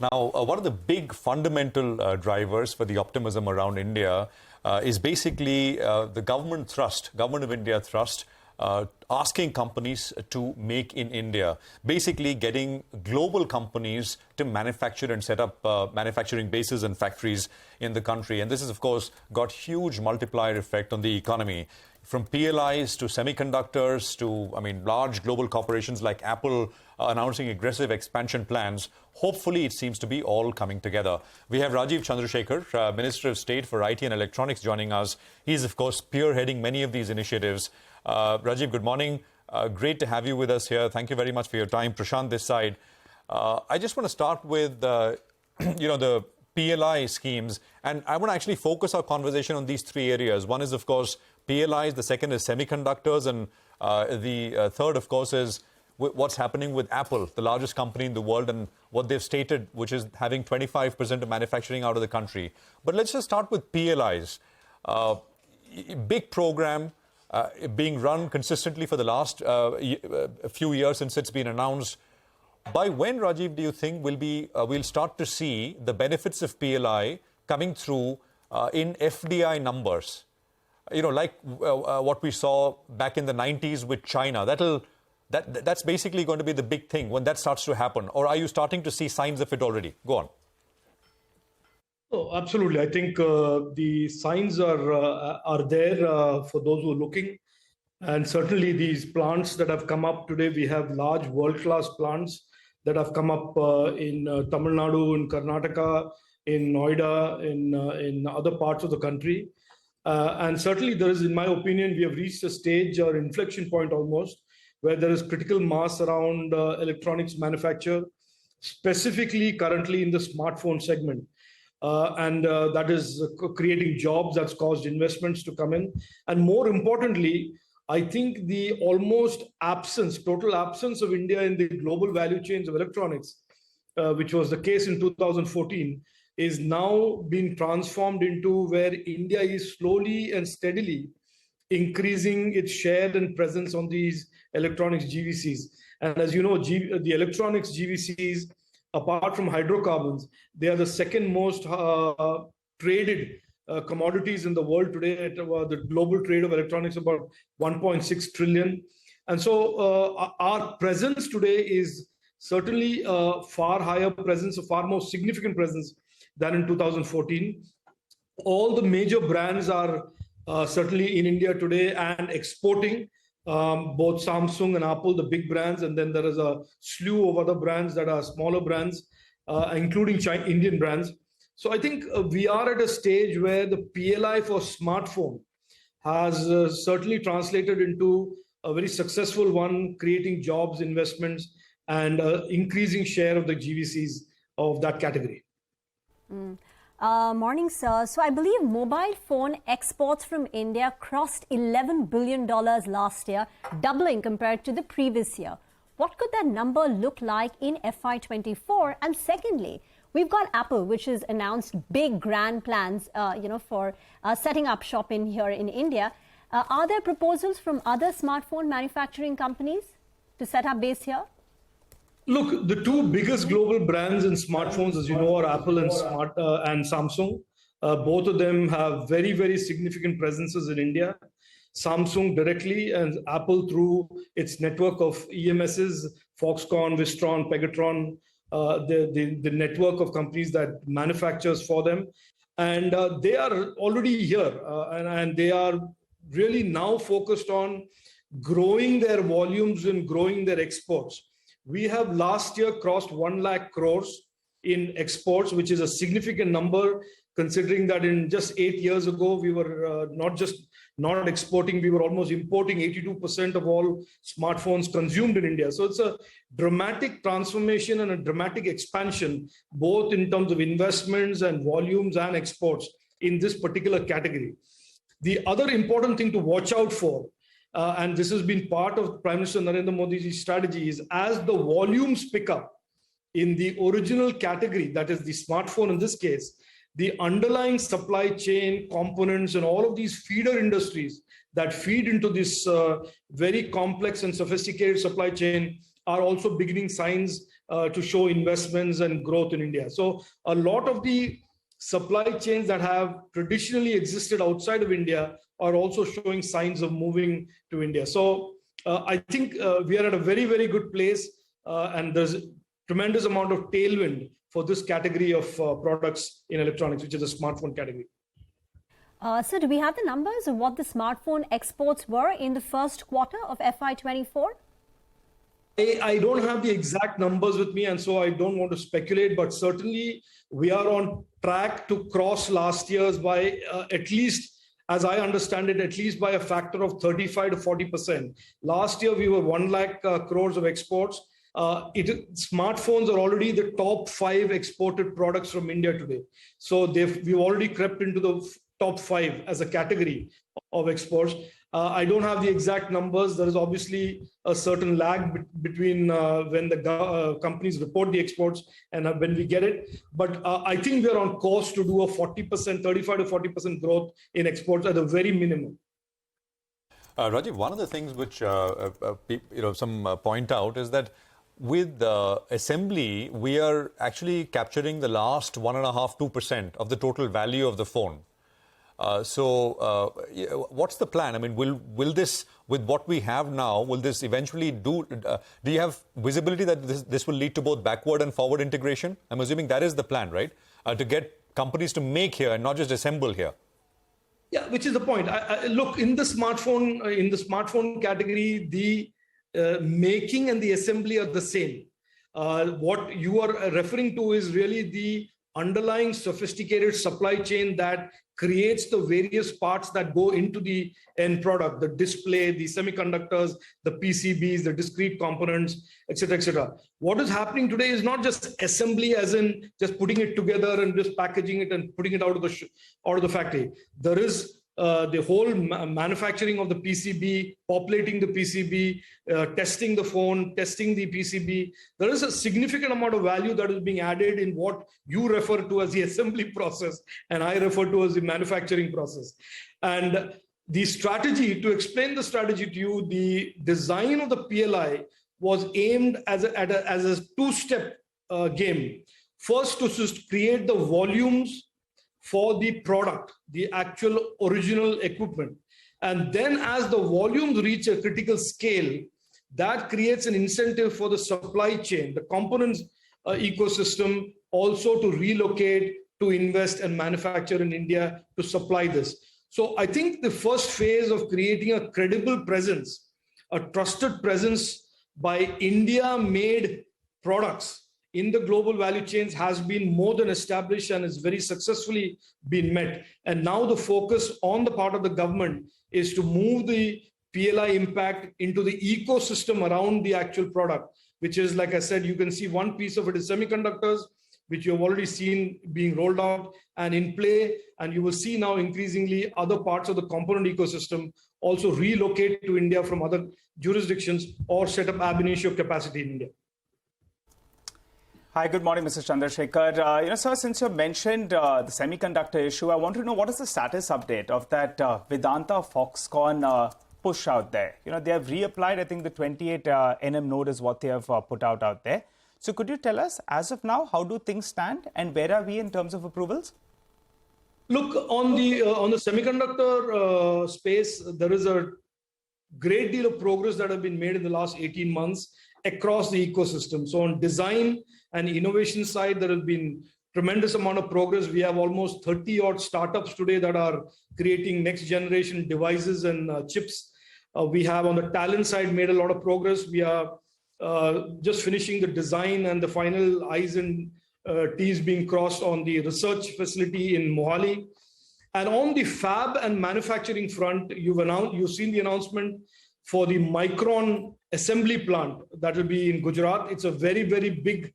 Now, one of the big fundamental drivers for the optimism around India is basically the government of India thrust, asking companies to make in India, basically getting global companies to manufacture and set up manufacturing bases and factories in the country. And this has, of course, got huge multiplier effect on the economy. From PLIs to semiconductors to, large global corporations like Apple announcing aggressive expansion plans. Hopefully, it seems to be all coming together. We have Rajeev Chandrasekhar, Minister of State for IT and Electronics, joining us. He's, of course, spearheading many of these initiatives. Rajeev, good morning. Great to have you with us here. Thank you very much for your time. Prashant, this side. I just want to start with, the PLI schemes. And I want to actually focus our conversation on these three areas. One is, of course, PLIs. The second is semiconductors. And the third, of course, is what's happening with Apple, the largest company in the world, and what they've stated, which is having 25% of manufacturing out of the country. But let's just start with PLIs. Big program being run consistently for the last few years since it's been announced. By when, Rajeev, do you think we'll start to see the benefits of PLI coming through in FDI numbers? Like what we saw back in the 90s with China. That's basically going to be the big thing when that starts to happen. Or are you starting to see signs of it already? Go on. Oh, absolutely. I think the signs are there for those who are looking. And certainly these plants that have come up today, we have large world-class plants that have come up in Tamil Nadu, in Karnataka, in Noida, in other parts of the country. And certainly there is, in my opinion, we have reached a stage or inflection point almost, where there is critical mass around electronics manufacture, specifically currently in the smartphone segment. And that is creating jobs, that's caused investments to come in. And more importantly, I think the almost total absence of India in the global value chains of electronics, which was the case in 2014, is now being transformed into where India is slowly and steadily increasing its share and presence on these electronics GVCs. And as you know, the electronics GVCs, apart from hydrocarbons, they are the second most traded commodities in the world today. The global trade of electronics about 1.6 trillion. And so our presence today is certainly a far higher presence, a far more significant presence than in 2014. All the major brands are certainly in India today and exporting. Both Samsung and Apple, the big brands, and then there is a slew of other brands that are smaller brands, including Indian brands. So I think we are at a stage where the PLI for smartphone has certainly translated into a very successful one, creating jobs, investments, and increasing share of the GVCs of that category. Morning, sir. So I believe mobile phone exports from India crossed $11 billion last year, doubling compared to the previous year. What could that number look like in FY24? And secondly, we've got Apple, which has announced big grand plans, for setting up shop in here in India. Are there proposals from other smartphone manufacturing companies to set up base here? Look, the two biggest global brands in smartphones, as you know, are Apple and Samsung. Both of them have very, very significant presences in India. Samsung directly and Apple through its network of EMSs, Foxconn, Wistron, Pegatron, the network of companies that manufactures for them. And they are already here and they are really now focused on growing their volumes and growing their exports. We have last year crossed 1 lakh crores in exports, which is a significant number, considering that in just 8 years ago, we were not exporting, we were almost importing 82% of all smartphones consumed in India. So it's a dramatic transformation and a dramatic expansion, both in terms of investments and volumes and exports in this particular category. The other important thing to watch out for, and this has been part of Prime Minister Narendra Modi's strategy, is as the volumes pick up in the original category, that is the smartphone in this case, the underlying supply chain components and all of these feeder industries that feed into this very complex and sophisticated supply chain are also beginning signs to show investments and growth in India. So a lot of the supply chains that have traditionally existed outside of India are also showing signs of moving to India. So I think we are at a very, very good place, and there's a tremendous amount of tailwind for this category of products in electronics, which is the smartphone category. So do we have the numbers of what the smartphone exports were in the first quarter of FY24? I don't have the exact numbers with me, and so I don't want to speculate, but certainly we are on track to cross last year's by at least, as I understand it, at least by a factor of 35 to 40%. Last year, we were 1 lakh crores of exports. Smartphones are already the top 5 exported products from India today. So we've already crept into the top 5 as a category of exports. I don't have the exact numbers. There is obviously a certain lag between when the companies report the exports and when we get it. But I think we're on course to do a 40%, 35 to 40% growth in exports at the very minimum. Rajeev, one of the things which some point out is that with assembly, we are actually capturing the last 1.5–2% of the total value of the phone. So what's the plan? I mean, will this, with what we have now, will this eventually do you have visibility that this will lead to both backward and forward integration? I'm assuming that is the plan, right? To get companies to make here and not just assemble here. Yeah, which is the point. Look, in the smartphone category, the making and the assembly are the same. What you are referring to is really the underlying sophisticated supply chain that creates the various parts that go into the end product, the display, the semiconductors, the PCBs, the discrete components, etc., etc. What is happening today is not just assembly, as in just putting it together and just packaging it and putting it out of the factory. There is the whole manufacturing of the PCB, populating the PCB, testing the phone, testing the PCB. There is a significant amount of value that is being added in what you refer to as the assembly process, and I refer to as the manufacturing process. And the strategy, to explain the strategy to you, the design of the PLI was aimed as a two-step game. First, to create the volumes for the product, the actual original equipment. And then as the volumes reach a critical scale, that creates an incentive for the supply chain, the components ecosystem also to relocate, to invest and manufacture in India to supply this. So I think the first phase of creating a credible presence, a trusted presence by India-made products in the global value chains has been more than established and has very successfully been met. And now the focus on the part of the government is to move the PLI impact into the ecosystem around the actual product, which is, like I said, you can see one piece of it is semiconductors, which you have already seen being rolled out and in play. And you will see now increasingly other parts of the component ecosystem also relocate to India from other jurisdictions or set up ab initio capacity in India. Hi, good morning, Mr. Chandrasekhar. Sir, since you mentioned the semiconductor issue, I want to know what is the status update of that Vedanta Foxconn push out there. They have reapplied, I think the 28 nm node is what they have put out there. So could you tell us, as of now, how do things stand and where are we in terms of approvals? Look, on the semiconductor space, there is a great deal of progress that have been made in the last 18 months across the ecosystem. So on design and innovation side, there has been tremendous amount of progress. We have almost 30 odd startups today that are creating next generation devices and chips. We have on the talent side made a lot of progress. We are just finishing the design and the final I's and T's being crossed on the research facility in Mohali. And on the fab and manufacturing front, you've seen the announcement for the Micron assembly plant that will be in Gujarat. It's a very, very big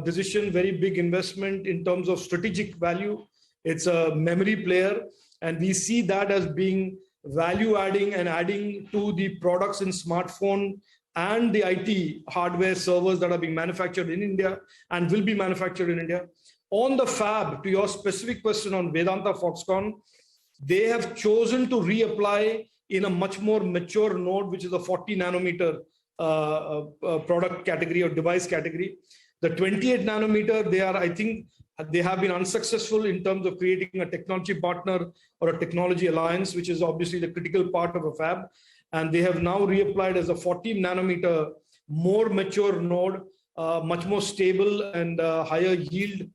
decision, very big investment in terms of strategic value. It's a memory player, and we see that as being value adding and adding to the products in smartphone and the IT hardware servers that are being manufactured in India and will be manufactured in India. On the fab, to your specific question on Vedanta Foxconn, they have chosen to reapply in a much more mature node, which is a 40 nanometer product category or device category. The 28 nanometer, I think they have been unsuccessful in terms of creating a technology partner or a technology alliance, which is obviously the critical part of a fab. And they have now reapplied as a 14 nanometer, more mature node, much more stable and higher yield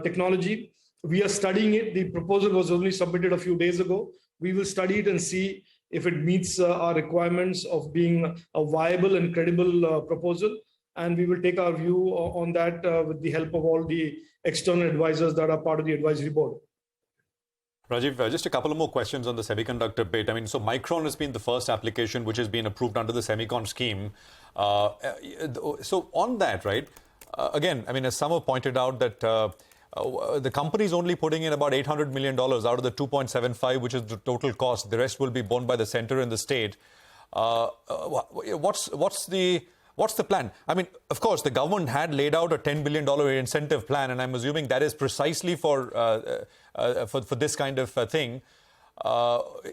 technology. We are studying it. The proposal was only submitted a few days ago. We will study it and see if it meets our requirements of being a viable and credible proposal. And we will take our view on that with the help of all the external advisors that are part of the advisory board. Rajeev, just a couple of more questions on the semiconductor bit. I mean, so Micron has been the first application which has been approved under the Semicon scheme. So on that, right, again, I mean, as some have pointed out that the company is only putting in about $800 million out of the 2.75, which is the total cost. The rest will be borne by the center and the state. What's the plan? I mean, of course, the government had laid out a $10 billion incentive plan, and I'm assuming that is precisely for this kind of thing.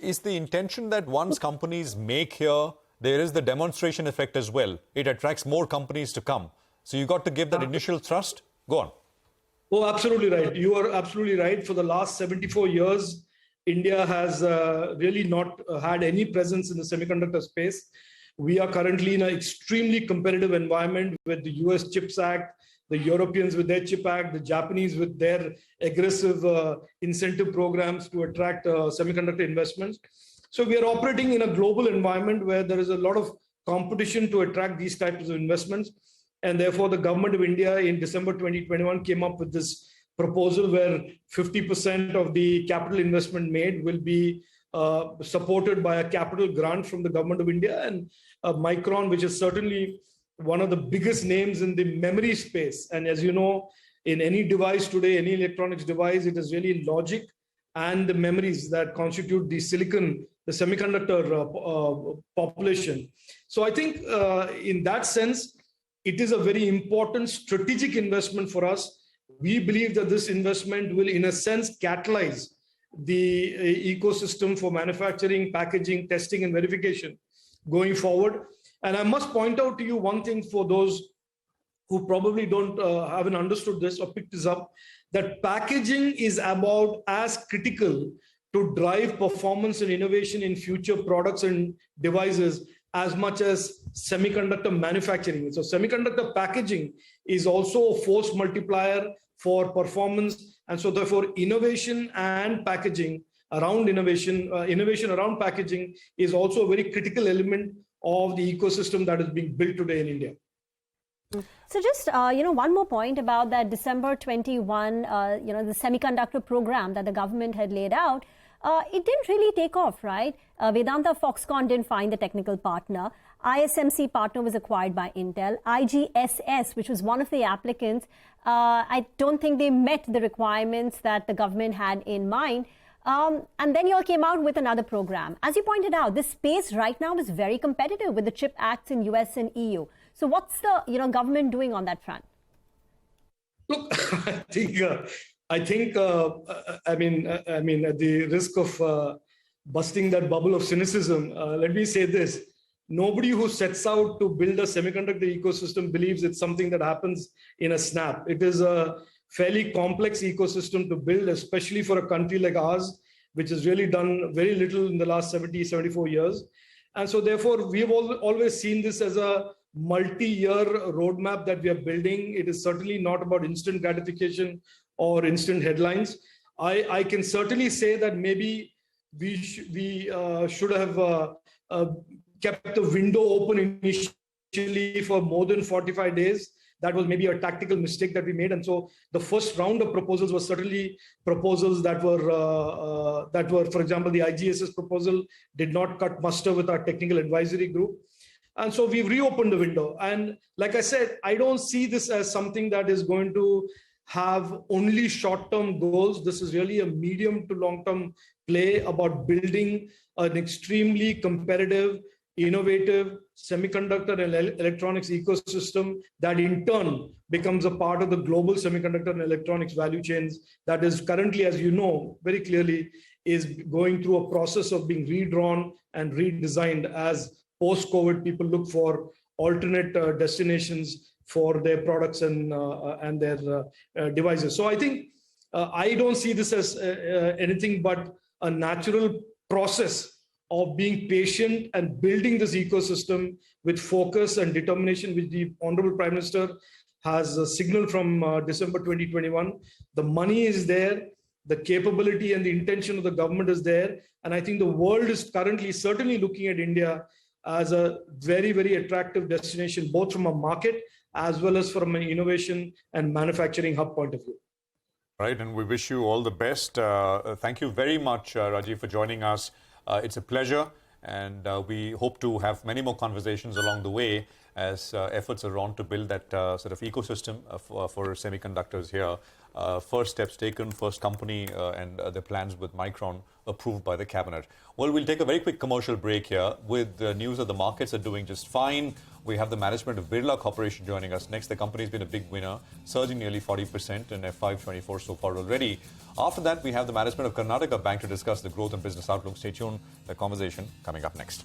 Is the intention that once companies make here, there is the demonstration effect as well? It attracts more companies to come. So you got to give that initial thrust? Go on. Oh, absolutely right. You are absolutely right. For the last 74 years, India has really not had any presence in the semiconductor space. We are currently in an extremely competitive environment with the US CHIPS Act, the Europeans with their CHIP Act, the Japanese with their aggressive incentive programs to attract semiconductor investments. So we are operating in a global environment where there is a lot of competition to attract these types of investments. And therefore, the government of India in December 2021 came up with this proposal where 50% of the capital investment made will be supported by a capital grant from the government of India. And Micron, which is certainly one of the biggest names in the memory space. And as you know, in any device today, any electronics device, it is really logic and the memories that constitute the silicon, the semiconductor population. So I think in that sense, it is a very important strategic investment for us. We believe that this investment will, in a sense, catalyze the ecosystem for manufacturing, packaging, testing, and verification going forward. And I must point out to you one thing for those who probably haven't understood this or picked this up, that packaging is about as critical to drive performance and innovation in future products and devices as much as semiconductor manufacturing. So semiconductor packaging is also a force multiplier for performance. And so therefore innovation and packaging around innovation around packaging is also a very critical element of the ecosystem that is being built today in India. So just, one more point about that December 21, the semiconductor program that the government had laid out. It didn't really take off, right? Vedanta Foxconn didn't find the technical partner. ISMC partner was acquired by Intel. IGSS, which was one of the applicants, I don't think they met the requirements that the government had in mind. And then you all came out with another program. As you pointed out, this space right now is very competitive with the CHIP Acts in US and EU. So what's the government doing on that front? Look, I think, at the risk of busting that bubble of cynicism, let me say this. Nobody who sets out to build a semiconductor ecosystem believes it's something that happens in a snap. It is a fairly complex ecosystem to build, especially for a country like ours, which has really done very little in the last 74 years. And so therefore, we have always seen this as a multi-year roadmap that we are building. It is certainly not about instant gratification or instant headlines. I can certainly say that maybe we should have kept the window open initially for more than 45 days. That was maybe a tactical mistake that we made. And so the first round of proposals was certainly proposals that were, for example, the IGSS proposal did not cut muster with our technical advisory group. And so we've reopened the window. And like I said, I don't see this as something that is going to have only short-term goals. This is really a medium to long-term play about building an extremely competitive, innovative semiconductor and electronics ecosystem that in turn becomes a part of the global semiconductor and electronics value chains that is currently, as you know very clearly, is going through a process of being redrawn and redesigned as post-COVID people look for alternate destinations for their products and their devices. So I think I don't see this as anything but a natural process of being patient and building this ecosystem with focus and determination, which the Honorable Prime Minister has signaled from December 2021. The money is there, the capability and the intention of the government is there. And I think the world is currently certainly looking at India as a very, very attractive destination, both from a market as well as from an innovation and manufacturing hub point of view. Right, and we wish you all the best. Thank you very much, Rajeev, for joining us. It's a pleasure, and we hope to have many more conversations along the way as efforts are on to build that sort of ecosystem for semiconductors here. First steps taken, first company and the plans with Micron approved by the cabinet. Well, we'll take a very quick commercial break here with the news that the markets are doing just fine. We have the management of Birla Corporation joining us next. The company's been a big winner, surging nearly 40% in FY24 so far already. After that, we have the management of Karnataka Bank to discuss the growth and business outlook. Stay tuned. The conversation coming up next.